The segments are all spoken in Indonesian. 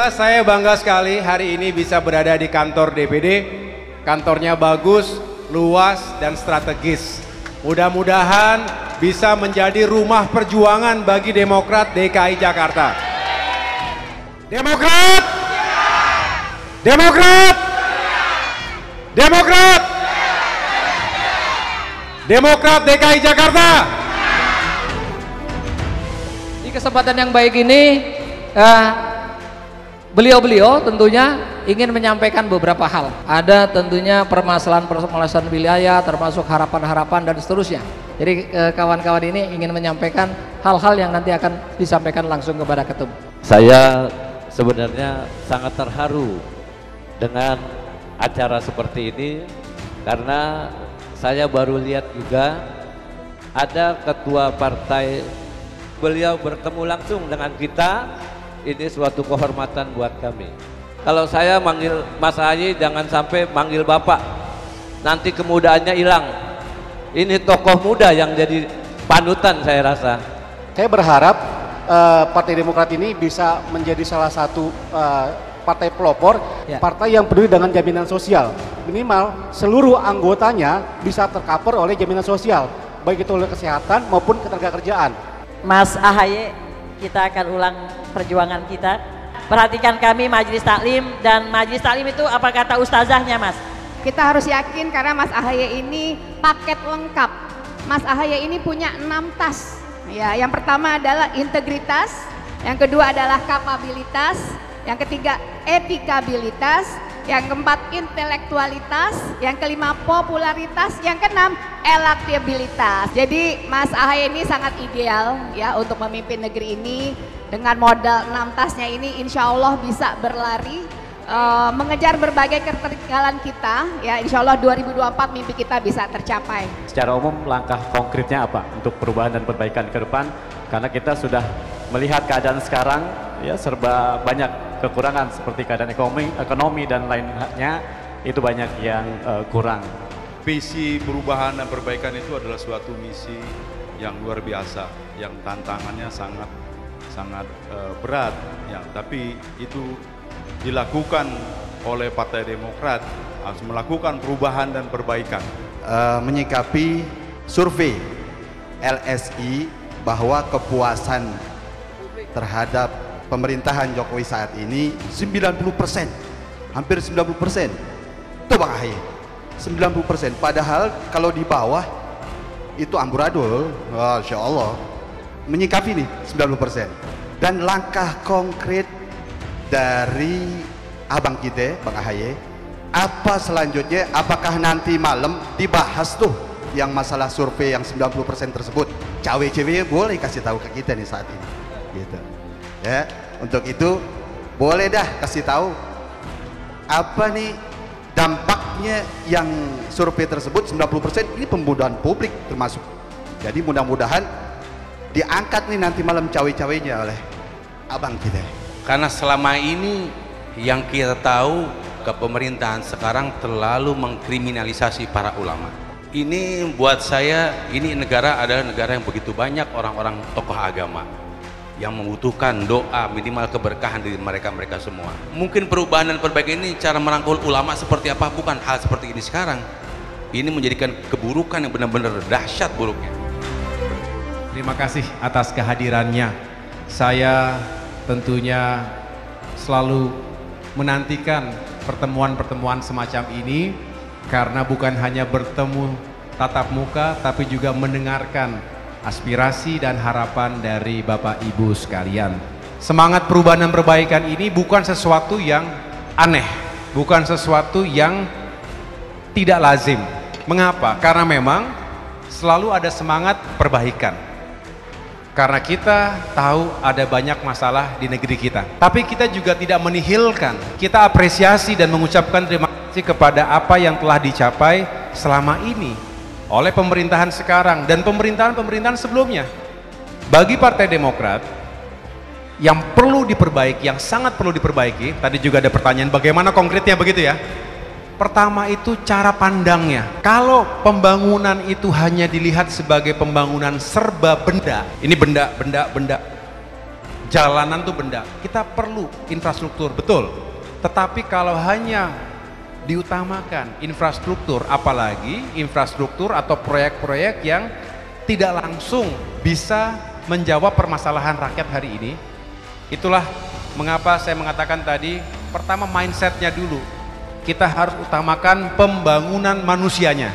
jelas saya bangga sekali hari ini bisa berada di kantor DPD. Kantornya bagus, luas, dan strategis. Mudah-mudahan bisa menjadi rumah perjuangan bagi Demokrat DKI Jakarta. Demokrat! Demokrat! Demokrat! Demokrat DKI Jakarta! Di kesempatan yang baik ini, beliau-beliau tentunya ingin menyampaikan beberapa hal. Ada tentunya permasalahan-permasalahan wilayah, termasuk harapan-harapan dan seterusnya. Jadi kawan-kawan ini ingin menyampaikan hal-hal yang nanti akan disampaikan langsung kepada ketum. Saya sebenarnya sangat terharu dengan acara seperti ini karena saya baru lihat juga ada ketua partai, beliau bertemu langsung dengan kita. Ini suatu kehormatan buat kami. Kalau saya manggil Mas Ahaye jangan sampai manggil Bapak, nanti kemudaannya hilang. Ini tokoh muda yang jadi panutan saya rasa. Saya berharap Partai Demokrat ini bisa menjadi salah satu partai pelopor, ya, partai yang peduli dengan jaminan sosial. Minimal seluruh anggotanya bisa tercover oleh jaminan sosial, baik itu oleh kesehatan maupun ketenagakerjaan. Mas Ahaye, kita akan ulang perjuangan kita. Perhatikan kami Majelis Taklim, dan Majelis Taklim itu apa kata ustazahnya, Mas? Kita harus yakin karena Mas Ahaye ini paket lengkap. Mas Ahaye ini punya 6 tas. Ya, yang pertama adalah integritas, yang kedua adalah kapabilitas, yang ketiga etikabilitas, yang keempat intelektualitas, yang kelima popularitas, yang keenam elektabilitas. Jadi Mas Ahaye ini sangat ideal ya untuk memimpin negeri ini. Dengan modal 6 tasnya ini insya Allah bisa berlari mengejar berbagai ketertinggalan kita ya, insya Allah 2024 mimpi kita bisa tercapai. Secara umum langkah konkretnya apa untuk perubahan dan perbaikan ke depan, karena kita sudah melihat keadaan sekarang ya serba banyak kekurangan seperti keadaan ekonomi dan lainnya, itu banyak yang kurang. Visi perubahan dan perbaikan itu adalah suatu misi yang luar biasa, yang tantangannya sangat berat ya, tapi itu dilakukan oleh Partai Demokrat, harus melakukan perubahan dan perbaikan. Menyikapi survei LSI bahwa kepuasan terhadap pemerintahan Jokowi saat ini 90%, hampir 90%. Itu Bang Ahaye, 90%. Padahal kalau di bawah itu amburadul, Masya Allah. Menyikapi nih 90%. Dan langkah konkret dari abang kita, Bang Ahaye, apa selanjutnya? Apakah nanti malam dibahas tuh yang masalah survei yang 90% tersebut? Cawe-cawe boleh kasih tahu ke kita nih saat ini, gitu. Ya, untuk itu boleh dah kasih tahu apa nih dampaknya yang survei tersebut 90% ini pembodohan publik termasuk. Jadi mudah-mudahan diangkat nih nanti malam cawe-cawenya oleh abang kita. Karena selama ini yang kita tahu kepemerintahan sekarang terlalu mengkriminalisasi para ulama. Ini buat saya, ini negara adalah negara yang begitu banyak orang-orang tokoh agama yang membutuhkan doa, minimal keberkahan dari mereka semua. Mungkin perubahan dan perbaikan ini cara merangkul ulama seperti apa, bukan hal seperti ini sekarang. Ini menjadikan keburukan yang benar-benar dahsyat buruknya. Terima kasih atas kehadirannya. Saya tentunya selalu menantikan pertemuan-pertemuan semacam ini karena bukan hanya bertemu tatap muka tapi juga mendengarkan aspirasi dan harapan dari Bapak Ibu sekalian. Semangat perubahan dan perbaikan ini bukan sesuatu yang aneh, bukan sesuatu yang tidak lazim. Mengapa? Karena memang selalu ada semangat perbaikan. Karena kita tahu ada banyak masalah di negeri kita. Tapi kita juga tidak menihilkan. Kita apresiasi dan mengucapkan terima kasih kepada apa yang telah dicapai selama ini oleh pemerintahan sekarang dan pemerintahan-pemerintahan sebelumnya. Bagi Partai Demokrat, yang perlu diperbaiki, yang sangat perlu diperbaiki, tadi juga ada pertanyaan bagaimana konkretnya begitu ya. Pertama itu cara pandangnya. Kalau pembangunan itu hanya dilihat sebagai pembangunan serba benda, ini benda, jalanan tuh benda, kita perlu infrastruktur, betul. Tetapi kalau hanya diutamakan infrastruktur, apalagi infrastruktur atau proyek-proyek yang tidak langsung bisa menjawab permasalahan rakyat hari ini, itulah mengapa saya mengatakan tadi, pertama mindsetnya dulu. Kita harus utamakan pembangunan manusianya.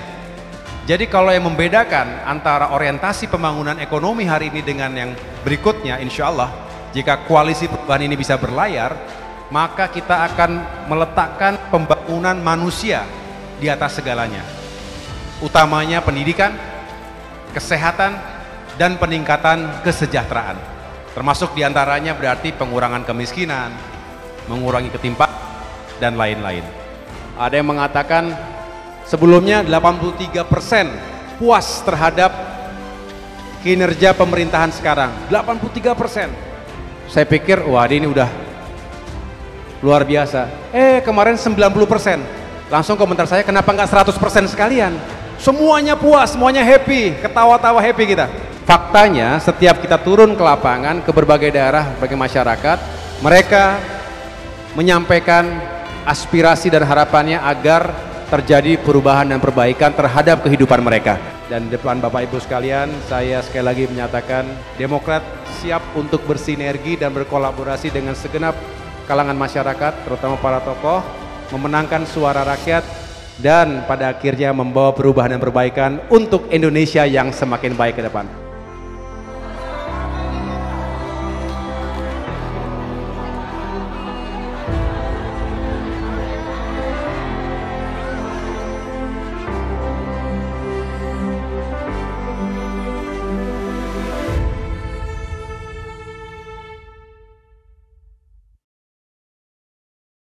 Jadi kalau yang membedakan antara orientasi pembangunan ekonomi hari ini dengan yang berikutnya, insya Allah, jika koalisi perubahan ini bisa berlayar, maka kita akan meletakkan pembangunan manusia di atas segalanya. Utamanya pendidikan, kesehatan, dan peningkatan kesejahteraan. Termasuk diantaranya berarti pengurangan kemiskinan, mengurangi ketimpangan, dan lain-lain. Ada yang mengatakan sebelumnya 83% puas terhadap kinerja pemerintahan sekarang. 83%. Saya pikir, wah ini udah luar biasa. Kemarin 90%. Langsung komentar saya, kenapa nggak 100% sekalian? Semuanya puas, semuanya happy, ketawa-tawa happy kita. Faktanya, setiap kita turun ke lapangan, ke berbagai daerah, berbagai masyarakat, mereka menyampaikan aspirasi dan harapannya agar terjadi perubahan dan perbaikan terhadap kehidupan mereka. Dan di depan Bapak Ibu sekalian, saya sekali lagi menyatakan Demokrat siap untuk bersinergi dan berkolaborasi dengan segenap kalangan masyarakat, terutama para tokoh, memenangkan suara rakyat dan pada akhirnya membawa perubahan dan perbaikan untuk Indonesia yang semakin baik ke depan.